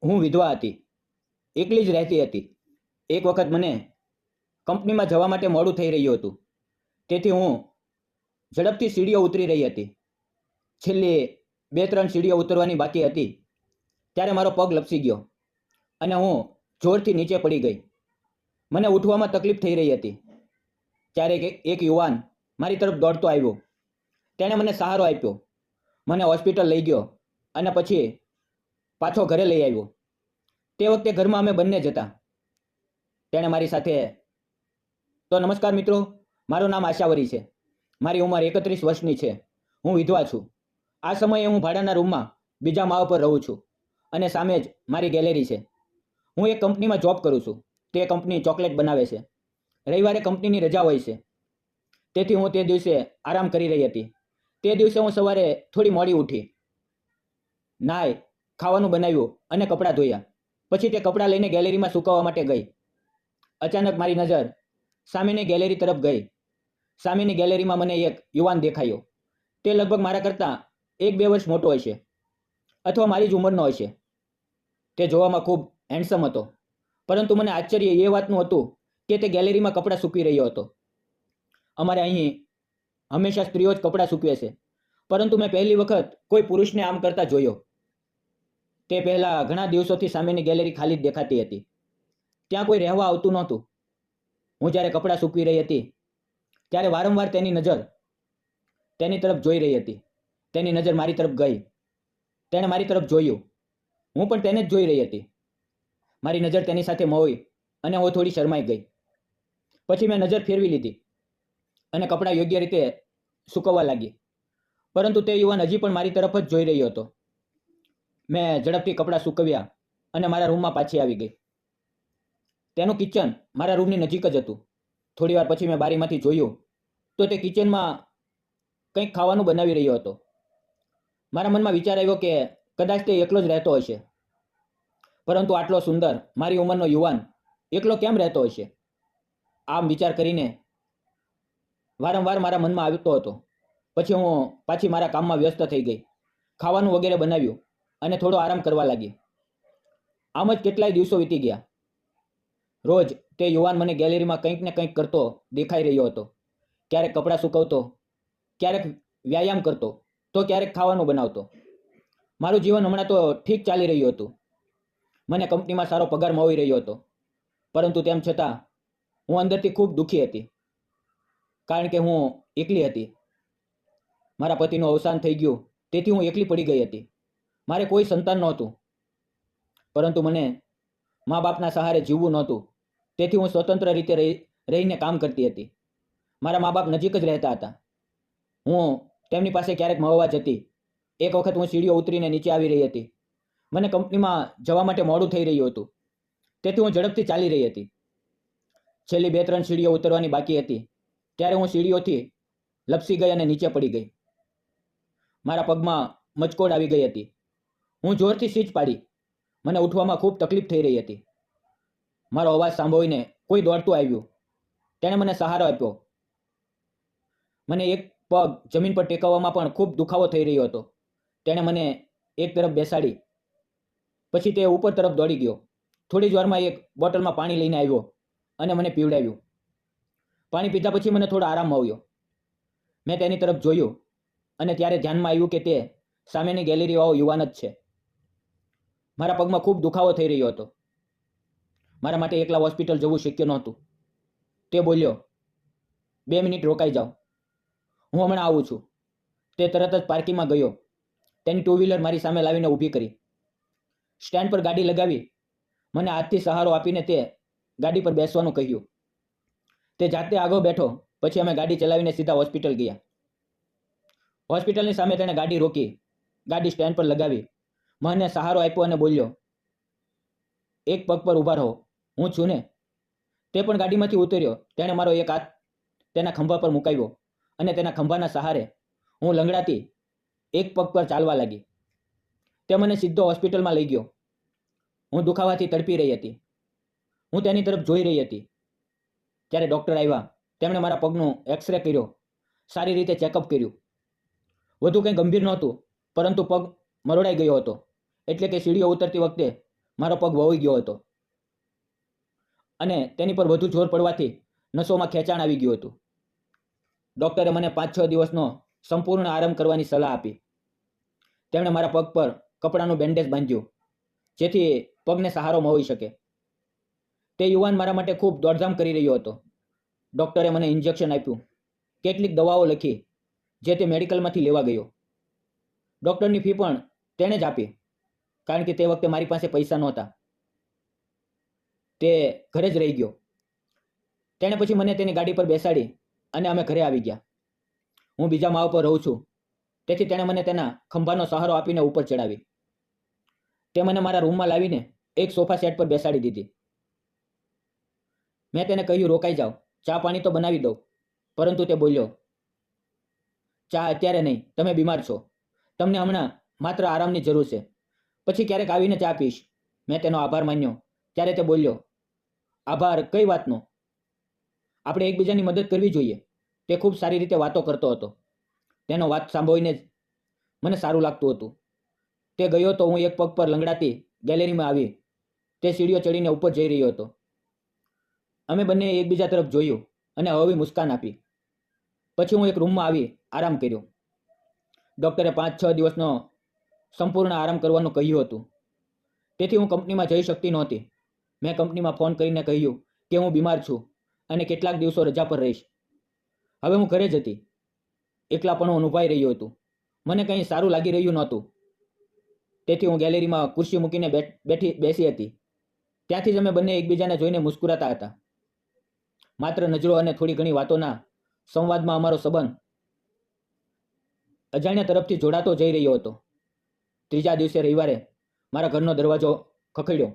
હું વિધવા હતી, એકલી જ રહેતી હતી. એક વખત મને કંપનીમાં જવા માટે મોડું થઈ રહ્યું હતું, તેથી હું ઝડપથી સીડીઓ ઉતરી રહી હતી. છેલ્લી 2-3 સીડીઓ ઉતરવાની બાકી હતી ત્યારે મારો પગ લપસી ગયો અને હું જોરથી નીચે પડી ગઈ. મને ઉઠવામાં તકલીફ થઈ રહી હતી. ત્યારે એક યુવાન મારી તરફ દોડતો આવ્યો. તેણે મને સહારો આપ્યો, મને હોસ્પિટલ લઈ ગયો અને પછી પાછો ઘરે લઈ આવ્યો. તે વખતે ઘરમાં અમે બંને જ હતા. તેણે મારી સાથે તો નમસ્કાર મિત્રો, મારું નામ આશાવરી છે. મારી ઉંમર 31 વર્ષની છે. હું વિધવા છું. આ સમયે હું ભાડાના રૂમમાં બીજા માળ પર રહું છું અને સામે જ મારી ગેલેરી છે. હું એક કંપનીમાં જોબ કરું છું. તે કંપની ચોકલેટ બનાવે છે. રવિવારે કંપનીની રજા હોય છે, તેથી હું તે દિવસે આરામ કરી રહી હતી. તે દિવસે હું સવારે થોડી મોડી ઉઠી, નાઈ, ખાવાનું બનાવ્યું અને કપડાં ધોયા. પછી તે કપડાં લઈને ગેલેરીમાં સુકવવા માટે ગઈ. અચાનક મારી નજર સામેની ગેલેરી તરફ ગઈ. સામેની ગેલેરીમાં મને એક યુવાન દેખાયો. તે લગભગ મારા કરતાં 1-2 વર્ષ મોટો હશે અથવા મારી જ ઉંમરનો હશે. તે જોવામાં ખૂબ હેન્ડસમ હતો, પરંતુ મને આશ્ચર્ય એ વાતનું હતું કે તે ગેલેરીમાં કપડાં સૂકવી રહ્યો હતો. અમારે અહીં હંમેશા સ્ત્રીઓ જ કપડાં સૂકવે છે, પરંતુ મેં પહેલી વખત કોઈ પુરુષને આમ કરતા જોયો. તે પહેલા ઘણા દિવસોથી સામેની ગેલેરી ખાલી જ દેખાતી હતી. ત્યાં કોઈ રહેવા આવતું નહોતું. હું જ્યારે કપડાં સૂકવી રહી હતી ત્યારે વારંવાર તેની નજર તેની તરફ જોઈ રહી હતી. તેની નજર મારી તરફ ગઈ. તેણે મારી તરફ જોયું. હું પણ તેને જ જોઈ રહી હતી. મારી નજર તેની સાથે મોઈ અને હું થોડી શરમાઈ ગઈ. પછી મેં નજર ફેરવી લીધી અને કપડાં યોગ્ય રીતે સૂકવવા લાગી, પરંતુ તે યુવાન હજી પણ મારી તરફ જ જોઈ રહ્યો હતો. મેં ઝડપથી કપડાં સૂકવ્યા અને મારા રૂમમાં પાછી આવી ગઈ. તેનું કિચન મારા રૂમની નજીક જ હતું. થોડી વાર પછી મેં બારીમાંથી જોયું તો તે કિચનમાં કંઈક ખાવાનું બનાવી રહ્યો હતો. મારા મનમાં વિચાર આવ્યો કે કદાચ તે એકલો જ રહેતો હશે, પરંતુ આટલો સુંદર મારી ઉંમરનો યુવાન એકલો કેમ રહેતો હશે? આમ વિચાર કરીને વારંવાર મારા મનમાં આવતો હતો. પછી હું પાછી મારા કામમાં વ્યસ્ત થઈ ગઈ, ખાવાનું વગેરે બનાવ્યું અને થોડો આરામ કરવા લાગી. આમ જ કેટલાય દિવસો વીતી ગયા. રોજ તે યુવાન મને ગેલેરીમાં કંઈક ને કંઈક કરતો દેખાઈ રહ્યો હતો. ક્યારેક કપડાં સૂકવતો, ક્યારેક વ્યાયામ કરતો, તો ક્યારેક ખાવાનું બનાવતો. મારું જીવન હમણાં તો ઠીક ચાલી રહ્યું હતું. મને કંપનીમાં સારો પગાર મળી રહ્યો હતો, પરંતુ તેમ છતાં હું અંદરથી ખૂબ દુઃખી હતી, કારણ કે હું એકલી હતી. મારા પતિનું અવસાન થઈ ગયું, તેથી હું એકલી પડી ગઈ હતી. મારે કોઈ સંતાન નહોતું, પરંતુ મને મા બાપના સહારે જીવવું નહોતું, તેથી હું સ્વતંત્ર રીતે રહીને કામ કરતી હતી. મારા મા બાપ નજીક જ રહેતા હતા. હું તેમની પાસે ક્યારેક મળવા જતી. એક વખત હું સીડીઓ ઉતરીને નીચે આવી રહી હતી. મને કંપનીમાં જવા માટે મોડું થઈ રહ્યું હતું, તેથી હું ઝડપથી ચાલી રહી હતી. છેલ્લી 2-3 સીડીઓ ઉતરવાની બાકી હતી ત્યારે હું સીડીઓથી લપસી ગઈ અને નીચે પડી ગઈ. મારા પગમાં મચકોડ આવી ગઈ હતી. હું જોરથી સીચ પાડી. મને ઉઠવામાં ખૂબ તકલીફ થઈ રહી હતી. મારો અવાજ સાંભળીને કોઈ દોડતું આવ્યું. તેણે મને સહારો આપ્યો. મને એક પગ જમીન પર ટેકવવામાં પણ ખૂબ દુખાવો થઈ રહ્યો હતો. તેણે મને એક તરફ બેસાડી, પછી તે ઉપર તરફ દોડી ગયો. થોડી જ વારમાં એક બોટલમાં પાણી લઈને આવ્યો અને મને પીવડાવ્યું. પાણી પીધા પછી મને થોડો આરામ મળ્યો. મેં તેની તરફ જોયું અને ત્યારે ધ્યાનમાં આવ્યું કે તે સામેની ગેલેરીવાળો યુવાન જ છે. મારા પગમાં ખૂબ દુખાવો થઈ રહ્યો હતો. મારા માટે એકલા હોસ્પિટલ જવું શક્ય નહોતું. તે બોલ્યો, 2 મિનિટ રોકાઈ જાઓ, હું હમણાં આવું છું. તે તરત જ પાર્કિંગમાં ગયો. તેની 2 વ્હીલર મારી સામે લાવીને ઊભી કરી. સ્ટેન્ડ પર ગાડી લગાવી મને હાથથી સહારો આપીને તે ગાડી પર બેસવાનું કહ્યું. તે જાતે આગળ બેઠો. પછી અમે ગાડી ચલાવીને સીધા હોસ્પિટલ ગયા. હોસ્પિટલની સામે તેણે ગાડી રોકી, ગાડી સ્ટેન્ડ પર લગાવી, મને સહારો આપ્યો અને બોલ્યો, એક પગ પર ઊભા રહો, હું છું ને. તે પણ ગાડીમાંથી ઉતર્યો. તેણે મારો એક હાથ તેના ખંભા પર મુકાવ્યો અને તેના ખંભાના સહારે હું લંગડાતી એક પગ પર ચાલવા લાગી. તે મને સીધો હોસ્પિટલમાં લઈ ગયો. હું દુખાવાથી તડપી રહી હતી. હું તેની તરફ જોઈ રહી હતી. ત્યારે ડૉક્ટર આવ્યા. તેમણે મારા પગનું એક્સરે કર્યો, સારી રીતે ચેકઅપ કર્યું. વધુ કંઈ ગંભીર નહોતું, પરંતુ પગ મરોડાઈ ગયો હતો, એટલે કે સીડીઓ ઉતરતી વખતે મારો પગ વળી ગયો હતો અને તેની પર વધુ જોર પડવાથી નસોમાં ખેંચાણ આવી ગયું હતું. ડૉક્ટરે મને 5-6 દિવસનો સંપૂર્ણ આરામ કરવાની સલાહ આપી. તેમણે મારા પગ પર કપડાનું બેન્ડેજ બાંધ્યું જેથી પગને સહારો મળી શકે. તે યુવાન મારા માટે ખૂબ દોડધામ કરી રહ્યો હતો. ડૉક્ટરે મને ઇન્જેક્શન આપ્યું, કેટલીક દવાઓ લખી જે તે મેડિકલમાંથી લેવા ગયો. ડૉક્ટરની ફી પણ તેણે જ આપી કારણ કે તે વખતે મારી પાસે પૈસા નહોતા. તે ઘરે જ રહી ગયો. તેણે પછી મને તેની ગાડી પર બેસાડી અને અમે ઘરે આવી ગયા. હું બીજા માળ પર રહું છું તેથી તેણે મને તેના ખંભાનો સહારો આપીને ઉપર ચડાવી. તે મને મારા રૂમમાં લાવીને એક સોફા સેટ પર બેસાડી દીધી. મેં તેને કહ્યું, રોકાઈ જાઓ, ચા પાણી તો બનાવી દઉં. પરંતુ તે બોલ્યો, ચા અત્યારે નહીં, તમે બીમાર છો, તમને હમણાં માત્ર આરામની જરૂર છે, પછી ક્યારેક આવીને ચા પીશ. મેં તેનો આભાર માન્યો ત્યારે તે બોલ્યો, આભાર કઈ વાતનો? આપણે એકબીજાની મદદ કરવી જોઈએ. તે ખૂબ સારી રીતે વાતો કરતો હતો. તેનો વાત સાંભળીને જ મને સારું લાગતું હતું. તે ગયો તો હું એક પગ પર લંગડાતી ગેલેરીમાં આવી. તે સીડીઓ ચડીને ઉપર જઈ રહ્યો હતો. અમે બંને એકબીજા તરફ જોયું અને હળવી મુસ્કાન આપી. પછી હું એક રૂમમાં આવી આરામ કર્યો. ડૉક્ટરે 5-6 દિવસનો સંપૂર્ણ આરામ કરવાનું કહ્યું હતું. તેથી હું કંપનીમાં જઈ શકતી નહોતી. મેં કંપનીમાં ફોન કરીને કહ્યું કે હું બીમાર છું અને કેટલાક દિવસો રજા પર રહીશ. હવે હું ઘરે જ હતી. એકલાપણું અનુભવાઈ રહ્યું હતું. મને કંઈ સારું લાગી રહ્યું નહોતું. તેથી હું ગેલેરીમાં ખુરશી મૂકીને બેસી હતી. ત્યાંથી જ અમે બંને એકબીજાને જોઈને મુસ્કુરાતા હતા. માત્ર નજરો અને થોડી ઘણી વાતોના સંવાદમાં અમારો સંબંધ અજાણ્યા તરફથી જોડાતો જઈ રહ્યો હતો. ત્રીજા દિવસે રવિવારે મારા ઘરનો દરવાજો ખખડ્યો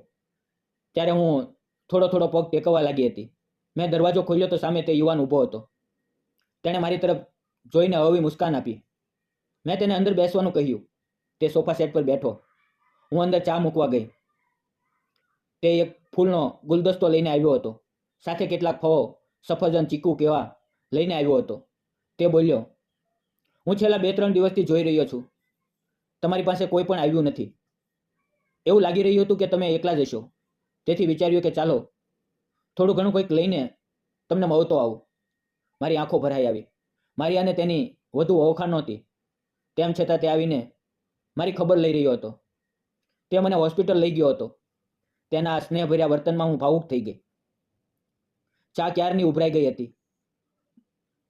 ત્યારે હું થોડો પગ ટેકવવા લાગી હતી. મેં દરવાજો ખોલ્યો તો સામે તે યુવાન ઊભો હતો. તેણે મારી તરફ જોઈને હળવી મુસ્કાન આપી. મેં તેને અંદર બેસવાનું કહ્યું. તે સોફા સેટ પર બેઠો. હું અંદર ચા મૂકવા ગઈ. તે એક ફૂલનો ગુલદસ્તો લઈને આવ્યો હતો. સાથે કેટલાક ફળો, સફરજન, ચીકુ કેવા લઈને આવ્યો હતો. તે બોલ્યો, હું છેલ્લા 2-3 દિવસથી જોઈ રહ્યો છું, તમારી પાસે કોઈ પણ આવ્યું નથી. એવું લાગી રહ્યું હતું કે તમે એકલા જ હશો. તેથી વિચાર્યું કે ચાલો થોડું ઘણું કંઈક લઈને તમને મળતો આવું. મારી આંખો ભરાઈ આવી. મારિયાને તેની વધુ ઓળખાણ નહોતી. તેમ છતાં તે આવીને મારી ખબર લઈ રહ્યો હતો. તે મને હોસ્પિટલ લઈ ગયો હતો. તેના સ્નેહભર્યા વર્તનમાં હું ભાવુક થઈ ગઈ. ચા ક્યારની ઉભરાઈ ગઈ હતી.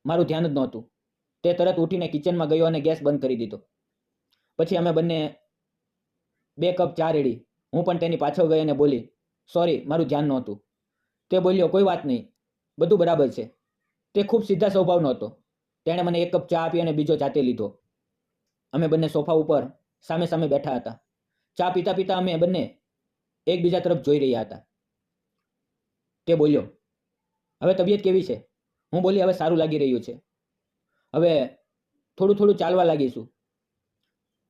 મારું ધ્યાન જ નહોતું. તે તરત ઉઠીને કિચનમાં ગયો અને ગેસ બંધ કરી દીધો. પછી અમે બંને 2 કપ ચા રેડી. હું પણ તેની પાછળ ગઈ અને બોલી, સોરી, મારું ધ્યાન નહોતું. તે બોલ્યો, કોઈ વાત નહીં, બધું બરાબર છે. તે ખૂબ સીધા સ્વભાવનો હતો. તેણે મને 1 કપ ચા આપી અને બીજો જાતે લીધો. અમે બંને સોફા ઉપર સામે સામે બેઠા હતા. ચા પીતા પીતા અમે બંને એકબીજા તરફ જોઈ રહ્યા હતા. તે બોલ્યો, હવે તબિયત કેવી છે? હું બોલી, હવે સારું લાગી રહ્યું છે. હવે થોડું ચાલવા લાગીશું.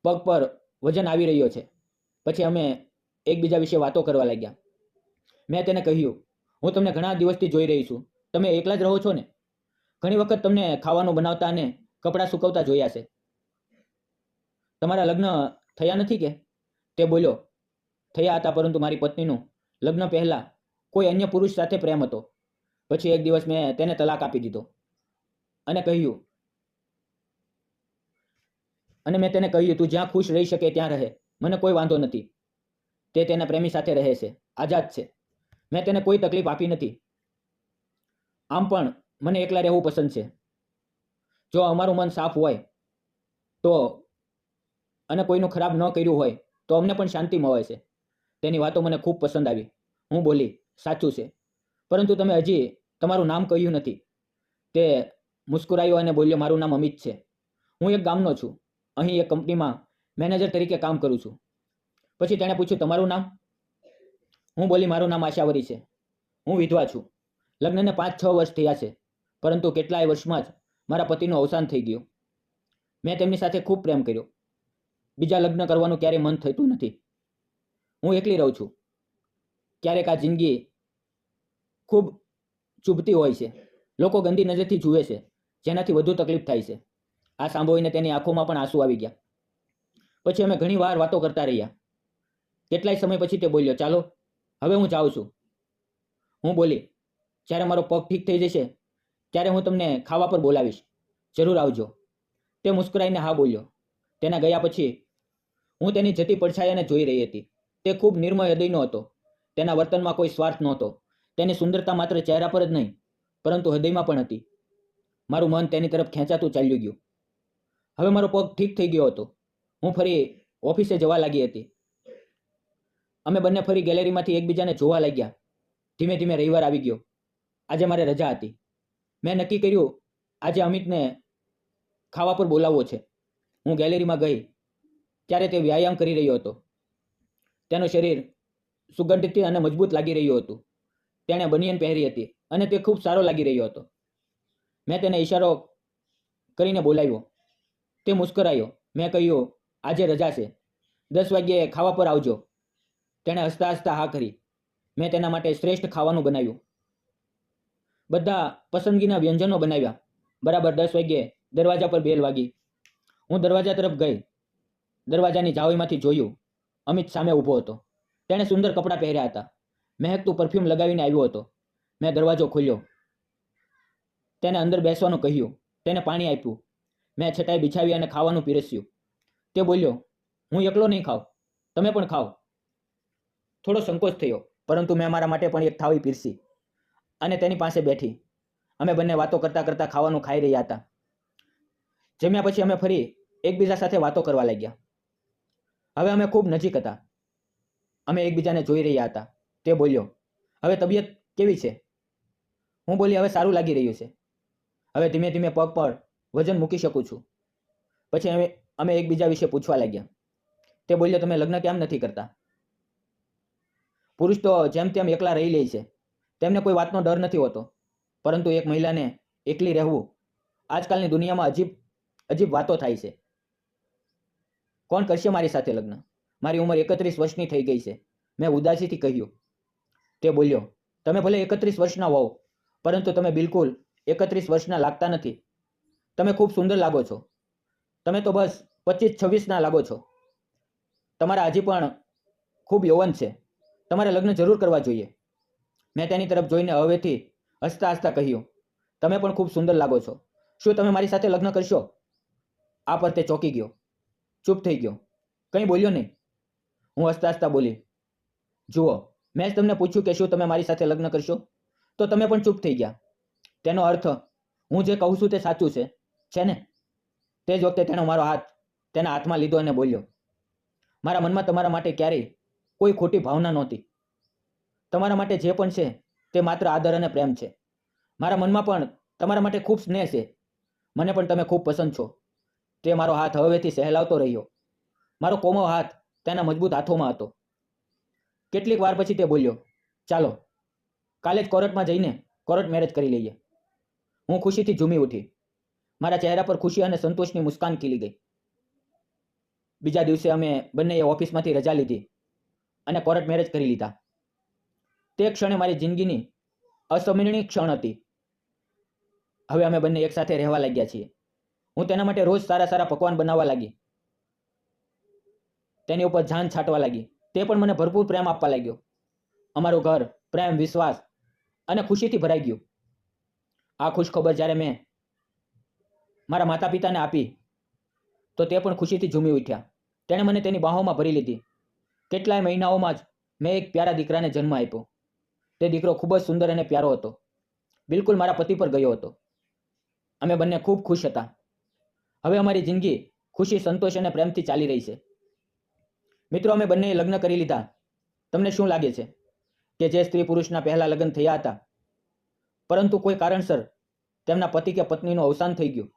પગ પર વજન આવી રહ્યો છે. પછી અમે એકબીજા વિશે વાતો કરવા લાગ્યા. મેં તેને કહ્યું, હું તમને ઘણા દિવસથી જોઈ રહી છું. તમે એકલા જ રહો છો ને? ઘણી વખત તમને ખાવાનું બનાવતા અને કપડાં સૂકવતા જોયા છે. તમારા લગ્ન થયા નથી કે? તે બોલ્યો, થયા હતા, પરંતુ મારી પત્નીનું લગ્ન પહેલાં કોઈ અન્ય પુરુષ સાથે પ્રેમ હતો. પછી એક દિવસ મેં તેને તલાક આપી દીધો અને મેં તેને કહ્યું, તું જ્યાં ખુશ રહી શકે ત્યાં રહે, મને કોઈ વાંધો નથી. તે તેના પ્રેમી સાથે રહે છે, આઝાદ છે. મેં તેને કોઈ તકલીફ આપી નથી. આમ પણ મને એકલા રહેવું પસંદ છે. જો અમારું મન સાફ હોય તો અને કોઈનું ખરાબ ન કર્યું હોય તો અમને પણ શાંતિ મળે છે. તેની વાતો મને ખૂબ પસંદ આવી. હું બોલી, સાચું છે, પરંતુ તમે હજી તમારું નામ કહ્યું નથી. તે મુસ્કુરાયો અને બોલ્યો, મારું નામ અમિત છે. હું એક ગામનો છું. અહીં એક કંપનીમાં મેનેજર તરીકે કામ કરું છું. પછી તેણે પૂછ્યું, તમારું નામ? હું બોલી, મારું નામ આશાવરી છે. હું વિધવા છું. લગ્નને 5-6 વર્ષ થયા છે, પરંતુ કેટલાય વર્ષમાં જ મારા પતિનું અવસાન થઈ ગયું. મેં તેમની સાથે ખૂબ પ્રેમ કર્યો. બીજા લગ્ન કરવાનું ક્યારેય મન થતું નથી. હું એકલી રહું છું. ક્યારેક આ જિંદગી ખૂબ ચૂભતી હોય છે. લોકો ગંદી નજરથી જુએ છે, જેનાથી વધુ તકલીફ થાય છે. આ સાંભળીને તેની આંખોમાં પણ આંસુ આવી ગયા. પછી અમે ઘણી વાર વાતો કરતા રહ્યા. કેટલાય સમય પછી તે બોલ્યો, ચાલો હવે હું જાઉં છું. હું બોલી, જ્યારે મારો પગ ઠીક થઈ જશે ત્યારે હું તમને ખાવા પર બોલાવીશ, જરૂર આવજો. તે મુસ્કરાઈને હા બોલ્યો. તેના ગયા પછી હું તેની જતી પડછાયાને જોઈ રહી હતી. તે ખૂબ નિર્મળ હૃદયનો હતો. તેના વર્તનમાં કોઈ સ્વાર્થ નહોતો. તેની સુંદરતા માત્ર ચહેરા પર જ નહીં, પરંતુ હૃદયમાં પણ હતી. મારું મન તેની તરફ ખેંચાતું ચાલ્યું ગયું. હવે મારો પગ ઠીક થઈ ગયો હતો. હું ફરી ઓફિસે જવા લાગી હતી. અમે બંને ફરી ગેલેરીમાંથી એકબીજાને જોવા લાગ્યા. ધીમે ધીમે રવિવાર આવી ગયો. આજે મારે રજા હતી. મેં નક્કી કર્યું આજે અમિતને ખાવા પર બોલાવવો છે. હું ગેલેરીમાં ગઈ ત્યારે તે વ્યાયામ કરી રહ્યો હતો. તેનું શરીર સુગંધિત અને મજબૂત લાગી રહ્યું હતું. તેણે બનિયન પહેરી હતી અને તે ખૂબ સારો લાગી રહ્યો હતો. મેં તેને ઈશારો કરીને બોલાવ્યો. તે મુસ્કરાયો. મેં કહ્યું, આજે રજા છે, 10 વાગ્યે ખાવા પર આવજો. તેણે હસતા હસતા હા કરી. મેં તેના માટે શ્રેષ્ઠ ખાવાનું બનાવ્યું. બધા પસંદગીના વ્યંજનો બનાવ્યા. બરાબર 10 વાગ્યે દરવાજા પર બેલ વાગી. હું દરવાજા તરફ ગઈ. દરવાજાની જાળીમાંથી જોયું. અમિત સામે ઊભો હતો. તેણે સુંદર કપડાં પહેર્યા હતા. મહેકતું પરફ્યુમ લગાવીને આવ્યો હતો. મેં દરવાજો ખોલ્યો. તેને અંદર બેસવાનું કહ્યું. તેને પાણી આપ્યું. મેં છટાઈ બિછાવી અને ખાવાનું પીરસ્યું. તે બોલ્યો, હું એકલો નહીં ખાઉં, તમે પણ ખાઓ. થોડો સંકોચ થયો, પરંતુ મેં મારા માટે પણ એક થાળી પીરસી અને તેની પાસે બેઠી. અમે બંને વાતો કરતાં કરતાં ખાવાનું ખાઈ રહ્યા હતા. જમ્યા પછી અમે ફરી એકબીજા સાથે વાતો કરવા લાગ્યા. હવે અમે ખૂબ નજીક હતા. અમે એકબીજાને જોઈ રહ્યા હતા. તે બોલ્યો, હવે તબિયત કેવી છે? હું બોલી, હવે સારું લાગી રહ્યું છે. હવે ધીમે ધીમે પગ પર વજન મૂકી શકું છું. પછી અમે એકબીજા વિશે પૂછવા લાગ્યા. તે બોલ્યો, તમે લગ્ન કેમ નથી કરતા? પુરુષ તો જેમ તેમ એકલા રહી લે છે. તેમને કોઈ વાતનો ડર નથી હોતો. પરંતુ એક મહિલાને એકલી રહેવું, આજકાલની દુનિયામાં અજીબ વાતો થાય છે. કોણ કરશે મારી સાથે લગ્ન? મારી ઉંમર 31 વર્ષની થઈ ગઈ છે. મેં ઉદાસીથી કહ્યું. તે બોલ્યો, તમે ભલે 31 વર્ષના હોવ, પરંતુ તમે બિલકુલ 31 વર્ષના લાગતા નથી. તમે ખૂબ સુંદર લાગો છો. તમે તો બસ 25-26ના લાગો છો. તમારા હજી પણ ખૂબ યૌવન છે. તમારે લગ્ન જરૂર કરવા જોઈએ. મેં તેની તરફ જોઈને હવેથી હસતા હસતા કહ્યું, તમે પણ ખૂબ સુંદર લાગો છો. શું તમે મારી સાથે લગ્ન કરશો? આ પર તે ચોંકી ગયો, ચૂપ થઈ ગયો, કંઈ બોલ્યો નહીં. હું હસતા હસતા બોલી, જુઓ, મેં જ તમને પૂછ્યું કે શું તમે મારી સાથે લગ્ન કરશો, તો તમે પણ ચૂપ થઈ ગયા. તેનો અર્થ હું જે કહું છું તે સાચું છે ને? તે જ વખતે તેણે મારો હાથ તેના હાથમાં લીધો અને બોલ્યો, મારા મનમાં તમારા માટે ક્યારેય કોઈ ખોટી ભાવના નહોતી. તમારા માટે જે પણ છે તે માત્ર આદર અને પ્રેમ છે. મારા મનમાં પણ તમારા માટે ખૂબ સ્નેહ છે. મને પણ તમે ખૂબ પસંદ છો. તે મારો હાથ હવેથી સહેલાવતો રહ્યો. મારો કોમળ હાથ તેના મજબૂત હાથોમાં હતો. કેટલીક વાર પછી તે બોલ્યો, ચાલો કાલે જ કોર્ટમાં જઈને કોર્ટ મેરેજ કરી લઈએ. હું ખુશીથી ઝૂમી ઉઠી. મારા ચહેરા પર ખુશી અને સંતોષની મુસ્કાન ખીલી ગઈ. બીજા દિવસે અમે બંનેએ ઓફિસમાંથી રજા લીધી અને કોર્ટ મેરેજ કરી લીધા. તે ક્ષણે મારી જિંદગીની અસમરણીય ક્ષણ હતી. હવે અમે બંને એકસાથે રહેવા લાગ્યા છીએ. હું તેના માટે રોજ સારા સારા પકવાન બનાવવા લાગી. તેની ઉપર જાન છાંટવા લાગી. તે પણ મને ભરપૂર પ્રેમ આપવા લાગ્યો. અમારું ઘર પ્રેમ, વિશ્વાસ અને ખુશીથી ભરાઈ ગયું. આ ખુશ ખબર જ્યારે મેં મારા માતા પિતાને આપી તો તે પણ ખુશીથી ઝૂમી ઉઠ્યા. તેણે મને તેની બાહોમાં ભરી લીધી. કેટલાય મહિનાઓમાં જ મેં એક પ્યારા દીકરાને જન્મ આપ્યો. તે દીકરો ખૂબ જ સુંદર અને પ્યારો હતો. બિલકુલ મારા પતિ પર ગયો હતો. અમે બંને ખૂબ ખુશ હતા. હવે અમારી જિંદગી ખુશી, સંતોષ અને પ્રેમથી ચાલી રહી છે. મિત્રો, અમે બંનેએ લગ્ન કરી લીધા. તમને શું લાગે છે કે જે સ્ત્રી પુરુષના પહેલા લગ્ન થયા હતા, પરંતુ કોઈ કારણસર તેમના પતિ કે પત્નીનું અવસાન થઈ ગયું,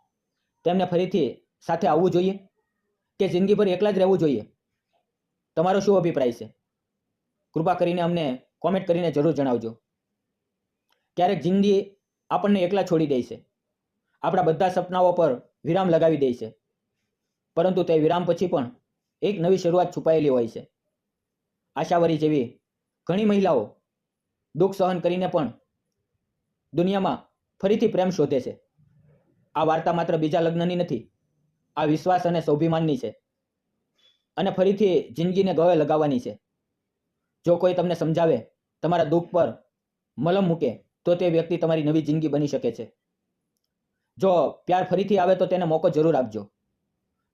તેમને ફરીથી સાથે આવવું જોઈએ કે જિંદગીભર એકલા જ રહેવું જોઈએ? તમારો શું અભિપ્રાય છે? કૃપા કરીને અમને કોમેન્ટ કરીને જરૂર જણાવજો. ક્યારેક જિંદગી આપણને એકલા છોડી દે છે. આપણા બધા સપનાઓ પર વિરામ લગાવી દે છે, પરંતુ તે વિરામ પછી પણ એક નવી શરૂઆત છુપાયેલી હોય છે. આશાવરી જેવી ઘણી મહિલાઓ દુઃખ સહન કરીને પણ દુનિયામાં ફરીથી પ્રેમ શોધે છે. આ વાર્તા માત્ર બીજા લગ્નની નથી. આ વિશ્વાસ અને સ્વાભિમાનની છે અને ફરીથી જિંદગીને ગળે લગાવવાની છે. જો કોઈ તમને સમજાવે, તમારા દુઃખ પર મલમ મૂકે, તો તે વ્યક્તિ તમારી નવી જિંદગી બની શકે છે. જો પ્યાર ફરીથી આવે તો તેને મોકો જરૂર આપજો.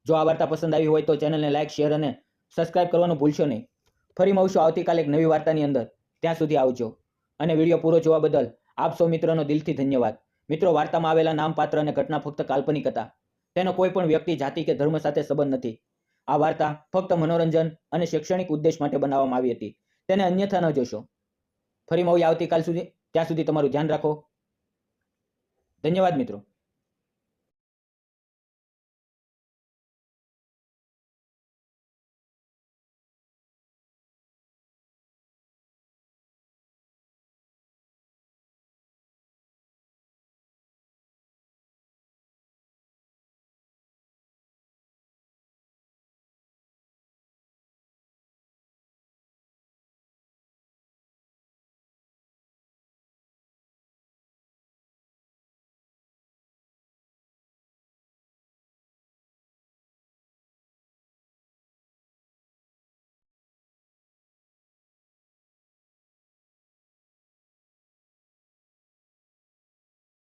જો આ વાર્તા પસંદ આવી હોય તો ચેનલને લાઇક, શેર અને સબસ્ક્રાઇબ કરવાનું ભૂલશો નહીં. ફરી મળશું આવતીકાલે એક નવી વાર્તાની અંદર. ત્યાં સુધી આવજો. અને વિડીયો પૂરો જોવા બદલ આપ સૌ મિત્રોનો દિલથી ધન્યવાદ. મિત્રો, વાર્તામાં આવેલા નામ, પાત્ર અને ઘટના ફક્ત કાલ્પનિક હતા. તેનો કોઈ પણ વ્યક્તિ, જાતિ કે ધર્મ સાથે સંબંધ નથી. આ વાર્તા ફક્ત મનોરંજન અને શૈક્ષણિક ઉદ્દેશ માટે બનાવવામાં આવી હતી. તેને અન્યથા ન જોશો. ફરી મળીએ આવતીકાલ સુધી. ત્યાં સુધી તમારું ધ્યાન રાખો. ધન્યવાદ મિત્રો.